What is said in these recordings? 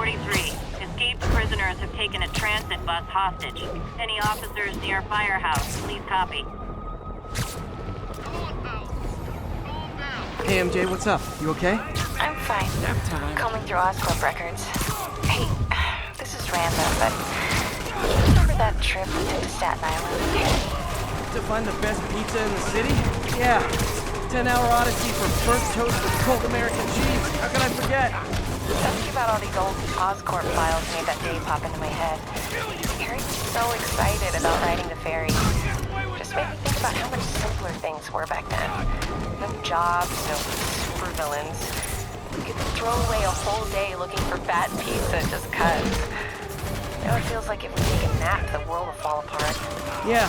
43. Escaped prisoners have taken a transit bus hostage. Any officers near Firehouse, please copy. Hey MJ, what's up? You okay? I'm fine. Nap time. Combing through Oscorp records. Hey, this is random, but you remember that trip we took to Staten Island? To find the best pizza in the city? Yeah. 10-hour odyssey for burnt toast with cold American cheese. How could I forget? Something about all these old Oscorp files made that day pop into my head. Hearing so excited about riding the ferry just made me think about how much simpler things were back then. No jobs, no supervillains. We could throw away a whole day looking for bad pizza just cuz. Now it feels like if we take a nap, the world will fall apart. Yeah.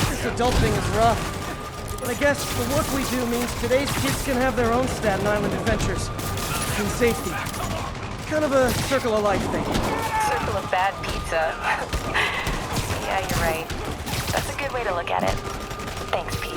This adult thing is rough. But I guess the work we do means today's kids can have their own Staten Island adventures. In safety. Kind of a circle of life thing. Circle of bad pizza. Yeah, you're right. That's a good way to look at it. Thanks, Pete.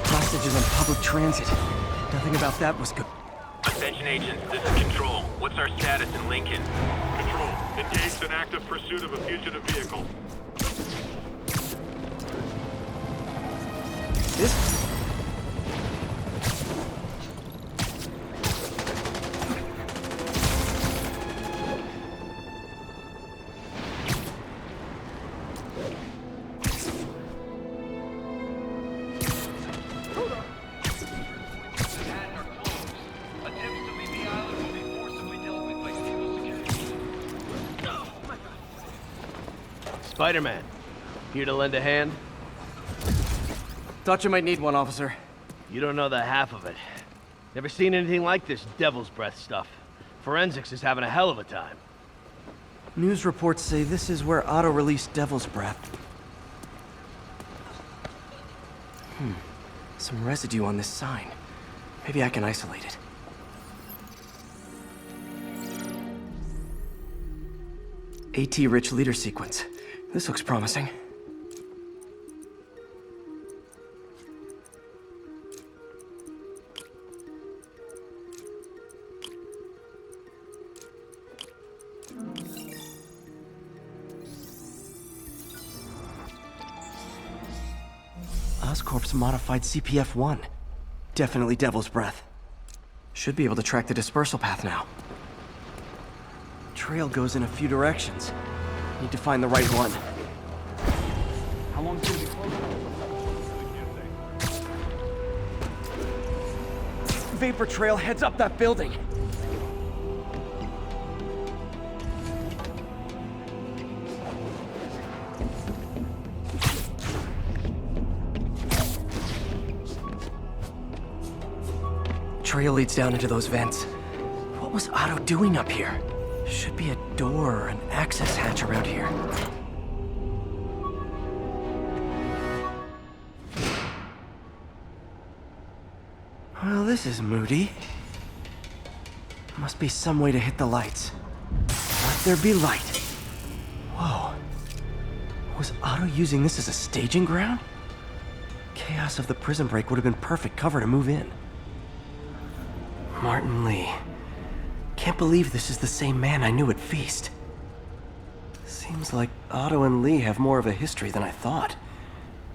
Hostages on public transit. Nothing about that was good. Attention agents, this is Control. What's our status in Lincoln? Control, engaged in active pursuit of a fugitive vehicle. This? Spiderman, here to lend a hand? Thought you might need one, officer. You don't know the half of it. Never seen anything like this devil's breath stuff. Forensics is having a hell of a time. News reports say this is where Otto released Devil's Breath. Some residue on this sign. Maybe I can isolate it. AT-rich leader sequence. This looks promising. Oscorp's modified CPF-1. Definitely Devil's Breath. Should be able to track the dispersal path now. Trail goes in a few directions. Need to find the right one. How long is it gonna be closed? Vapor trail heads up that building. Trail leads down into those vents. What was Otto doing up here? Should be a door or an access hatch around here. Well, this is moody. Must be some way to hit the lights. Let there be light. Whoa. Was Otto using this as a staging ground? Chaos of the prison break would have been perfect cover to move in. Martin Lee. Can't believe this is the same man I knew at Feast. Seems like Otto and Lee have more of a history than I thought.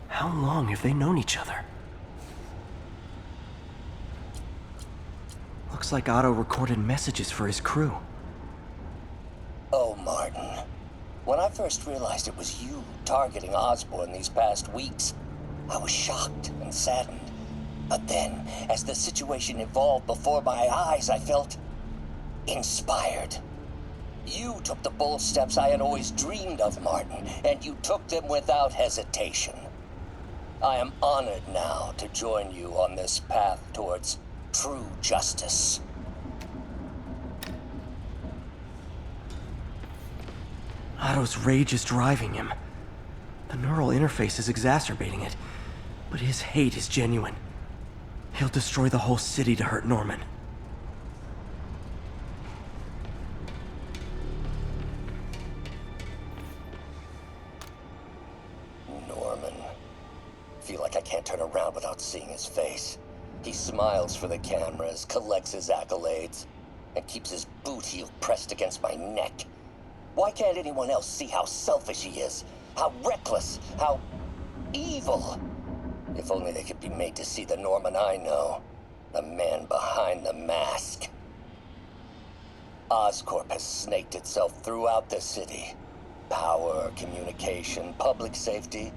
How long have they known each other? Looks like Otto recorded messages for his crew. Oh, Martin. When I first realized it was you targeting Osborn these past weeks, I was shocked and saddened. But then, as the situation evolved before my eyes, I felt inspired. You took the bold steps I had always dreamed of, Martin, and you took them without hesitation. I am honored now to join you on this path towards true justice. Otto's rage is driving him. The neural interface is exacerbating it, but his hate is genuine. He'll destroy the whole city to hurt Norman. Norman. Feel like I can't turn around without seeing his face. He smiles for the cameras, collects his accolades, and keeps his boot heel pressed against my neck. Why can't anyone else see how selfish he is? How reckless, how evil? If only they could be made to see the Norman I know. The man behind the mask. Oscorp has snaked itself throughout the city. Power, communication, public safety.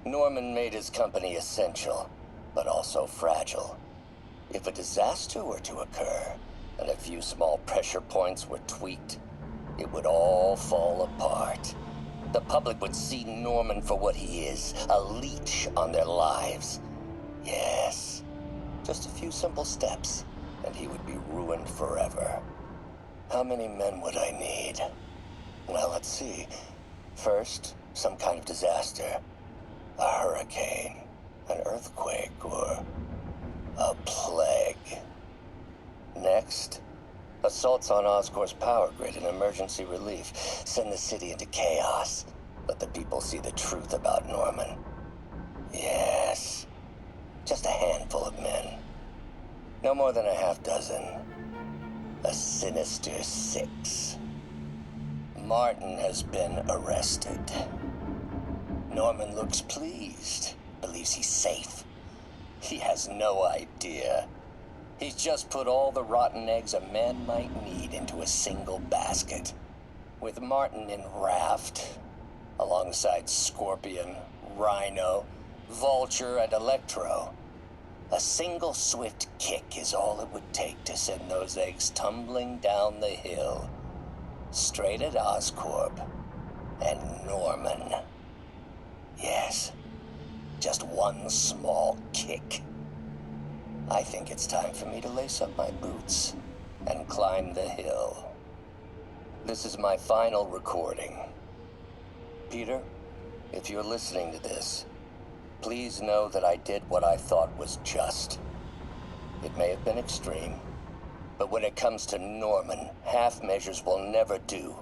Norman made his company essential, but also fragile. If a disaster were to occur, and a few small pressure points were tweaked, it would all fall apart. The public would see Norman for what he is, a leech on their lives. Yes, just a few simple steps, and he would be ruined forever. How many men would I need? Well, let's see. First, some kind of disaster. A hurricane, an earthquake, or a plague. Next, assaults on Oscorp's power grid and emergency relief. Send the city into chaos. Let the people see the truth about Norman. Yes, just a handful of men. No more than a half dozen. A sinister 6. Martin has been arrested. Norman looks pleased, believes he's safe. He has no idea. He's just put all the rotten eggs a man might need into a single basket. With Martin in raft, alongside Scorpion, Rhino, Vulture, and Electro, a single swift kick is all it would take to send those eggs tumbling down the hill. Straight at Oscorp and Norman. Yes, just one small kick. I think it's time for me to lace up my boots and climb the hill. This is my final recording. Peter, if you're listening to this, please know that I did what I thought was just. It may have been extreme, but when it comes to Norman, half measures will never do.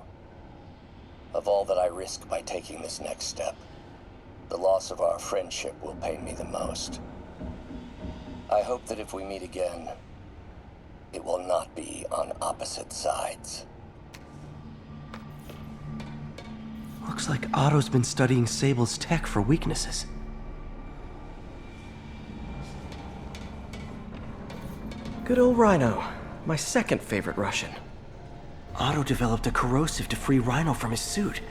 Of all that I risk by taking this next step, the loss of our friendship will pain me the most. I hope that if we meet again, it will not be on opposite sides. Looks like Otto's been studying Sable's tech for weaknesses. Good old Rhino, my second favorite Russian. Otto developed a corrosive to free Rhino from his suit.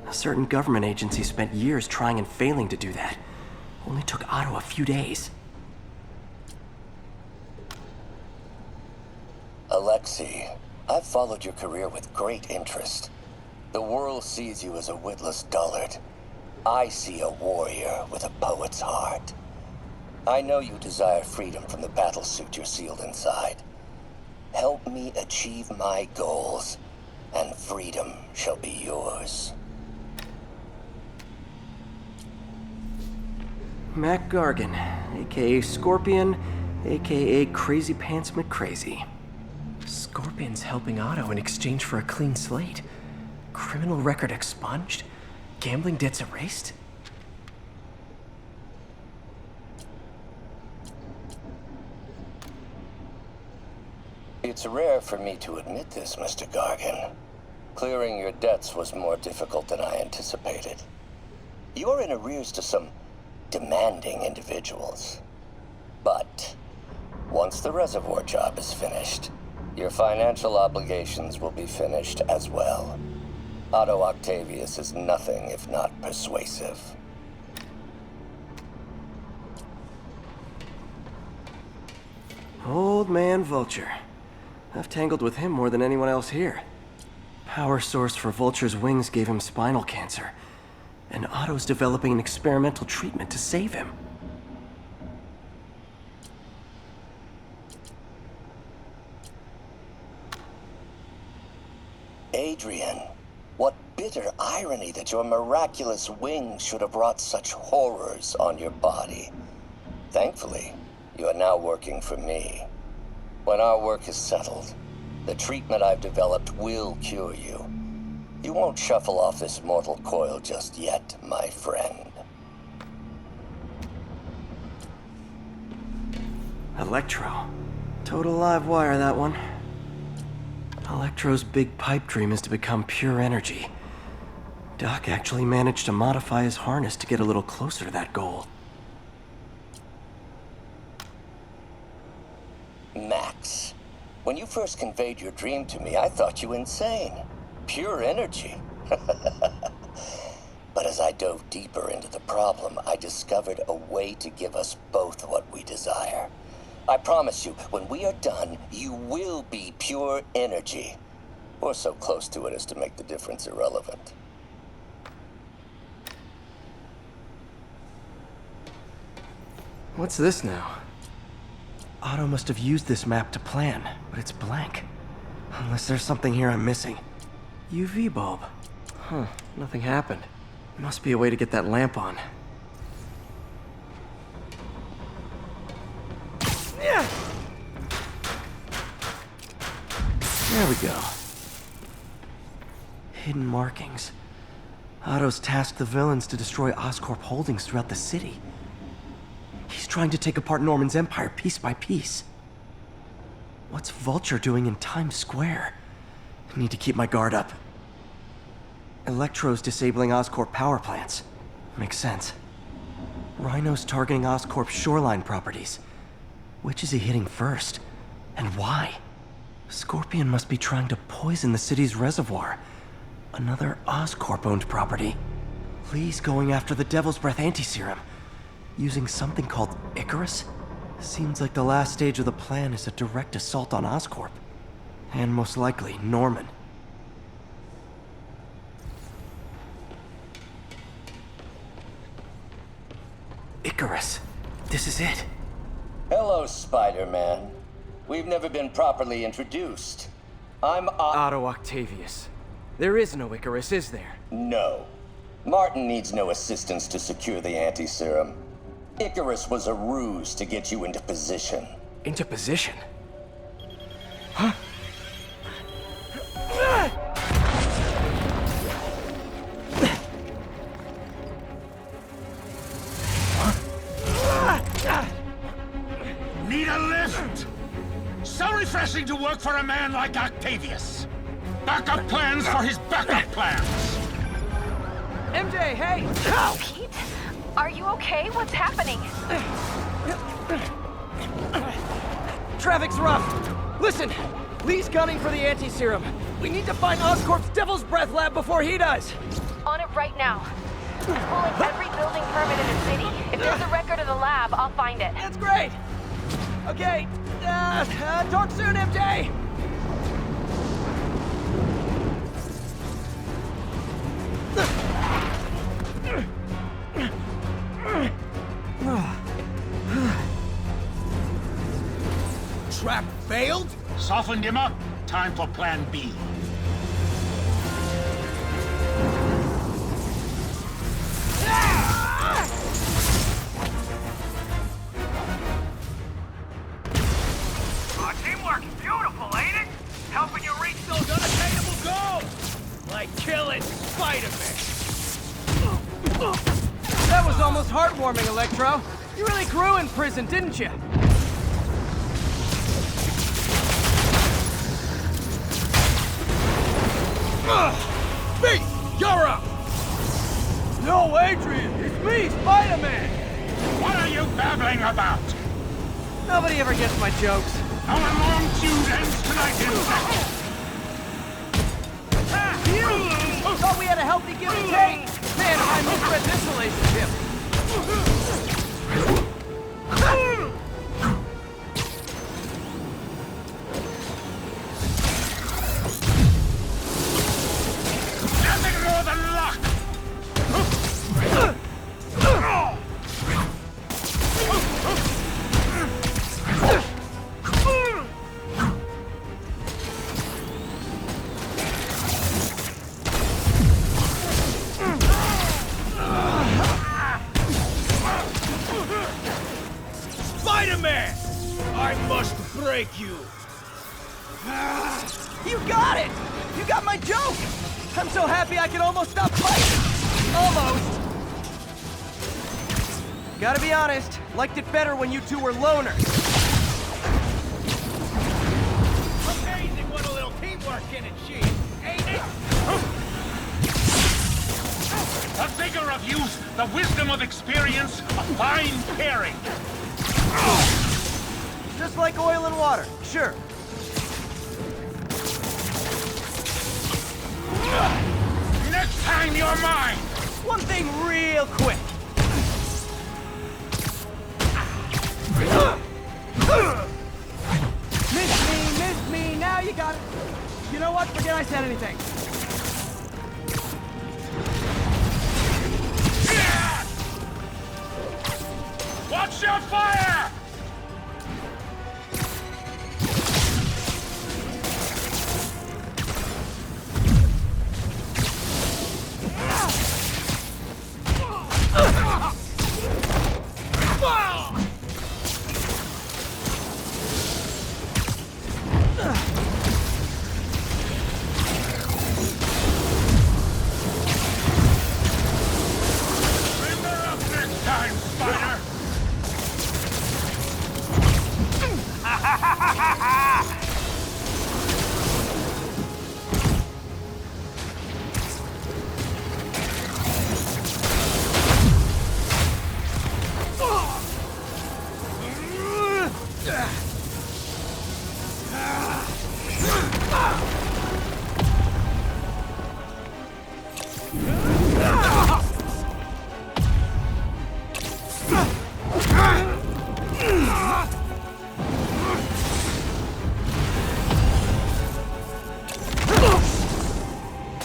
A certain government agency spent years trying and failing to do that. Only took Otto a few days. Alexei, I've followed your career with great interest. The world sees you as a witless dullard. I see a warrior with a poet's heart. I know you desire freedom from the battlesuit you're sealed inside. Help me achieve my goals, and freedom shall be yours. Mac Gargan, aka Scorpion, aka Crazy Pants McCrazy. Scorpion's helping Otto in exchange for a clean slate. Criminal record expunged? Gambling debts erased? It's rare for me to admit this, Mr. Gargan. Clearing your debts was more difficult than I anticipated. You're in arrears to some demanding individuals. But once the reservoir job is finished, your financial obligations will be finished as well. Otto Octavius is nothing if not persuasive. Old man Vulture. I've tangled with him more than anyone else here. Power source for Vulture's wings gave him spinal cancer, and Otto's developing an experimental treatment to save him. Adrian, What bitter irony that your miraculous wings should have brought such horrors on your body. Thankfully, you are now working for me. When our work is settled, the treatment I've developed will cure you. You won't shuffle off this mortal coil just yet, my friend. Electro. Total live wire, that one. Electro's big pipe dream is to become pure energy. Doc actually managed to modify his harness to get a little closer to that goal. Max, when you first conveyed your dream to me, I thought you insane. Pure energy. But as I dove deeper into the problem, I discovered a way to give us both what we desire. I promise you, when we are done, you will be pure energy. Or so close to it as to make the difference irrelevant. What's this now? Otto must have used this map to plan, but it's blank. Unless there's something here I'm missing. UV bulb. Huh, nothing happened. Must be a way to get that lamp on. Yeah. There we go. Hidden markings. Otto's tasked the villains to destroy Oscorp holdings throughout the city. He's trying to take apart Norman's empire piece by piece. What's Vulture doing in Times Square? I need to keep my guard up. Electro's disabling Oscorp power plants. Makes sense. Rhino's targeting Oscorp's shoreline properties. Which is he hitting first? And why? Scorpion must be trying to poison the city's reservoir. Another Oscorp-owned property. Lee's going after the Devil's Breath anti-serum. Using something called Icarus? Seems like the last stage of the plan is a direct assault on Oscorp. And most likely, Norman. Icarus. This is it. Hello, Spiderman. We've never been properly introduced. I'm Otto Octavius. There is no Icarus, is there? No. Martin needs no assistance to secure the anti-serum. Icarus was a ruse to get you into position. Into position? Huh? Need a lift? So refreshing to work for a man like Octavius. Backup plans for his backup plans. MJ, hey! Pete? Are you okay? What's happening? Traffic's rough. Listen, Lee's gunning for the anti-serum. We need to find Oscorp's Devil's Breath lab before he does. On it right now. Pulling every building permit in the city. If there's a record of the lab, I'll find it. That's great. Okay, talk soon, MJ. Trap failed? Softened him up. Time for plan B. Teamwork's beautiful, ain't it? Helping you reach those unattainable goals! Like killing Spiderman! That was almost heartwarming, Electro. You really grew in prison, didn't you? Pete, you're up! No, Adrian! It's me, Spider-Man! What are you babbling about? Nobody ever gets my jokes. Our long feud ends tonight, insect! You! Thought we had a healthy give and take! Man, I misread this relationship! Nothing more than luck! break you! You got it! You got my joke! I'm so happy I can almost stop fighting! Almost! Gotta be honest, liked it better when you two were loners. Amazing what a little teamwork can achieve, ain't it? The vigor of youth, the wisdom of experience, a fine pairing. Just like oil and water, sure. Next time you're mine! One thing real quick. Miss me, now you got it. You know what? Forget I said anything. Watch your fire!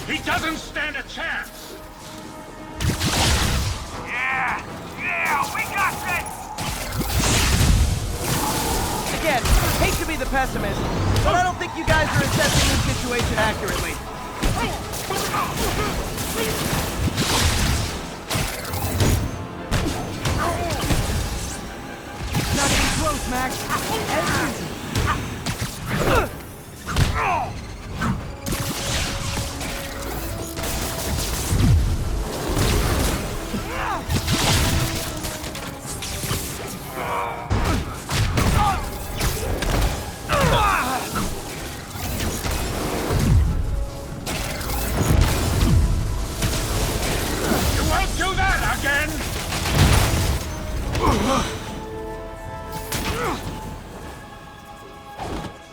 He doesn't stand a chance! Yeah, we got this! Again, hate to be the pessimist, but I don't think you guys are assessing the situation accurately. Not even close, Max.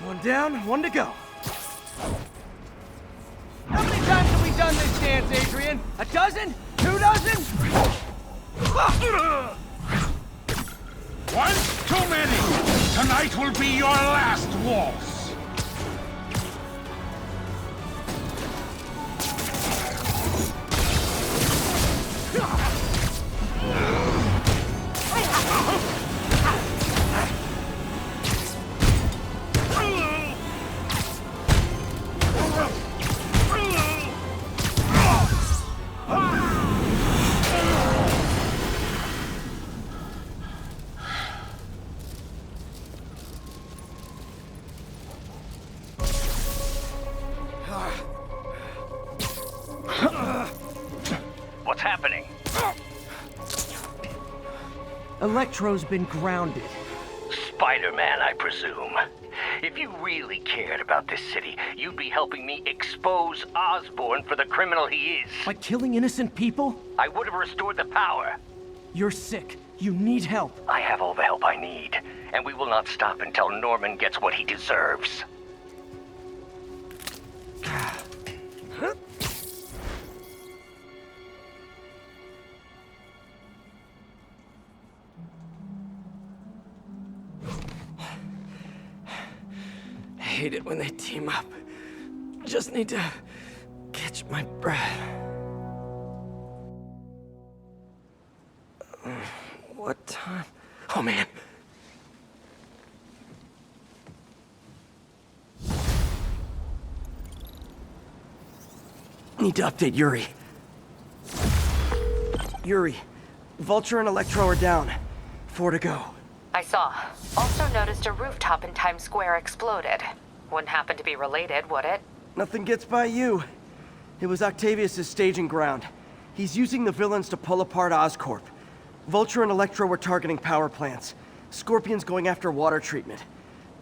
One down, one to go. How many times have we done this dance, Adrian? A dozen? 2 dozen? Once too many! Tonight will be your last waltz! What's happening? Electro's been grounded. Spiderman, I presume. If you really cared about this city, you'd be helping me expose Osborn for the criminal he is. By killing innocent people? I would have restored the power. You're sick. You need help. I have all the help I need, and we will not stop until Norman gets what he deserves. I hate it when they team up. Just need to catch my breath. What time? Oh, man. Need to update Yuri. Yuri, Vulture and Electro are down. 4 to go. I saw. Also noticed a rooftop in Times Square exploded. Wouldn't happen to be related, would it? Nothing gets by you. It was Octavius' staging ground. He's using the villains to pull apart Oscorp. Vulture and Electro were targeting power plants. Scorpion's going after water treatment.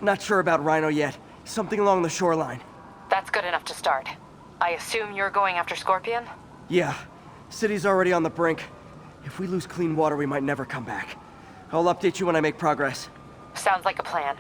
Not sure about Rhino yet. Something along the shoreline. That's good enough to start. I assume you're going after Scorpion? Yeah. City's already on the brink. If we lose clean water, we might never come back. I'll update you when I make progress. Sounds like a plan.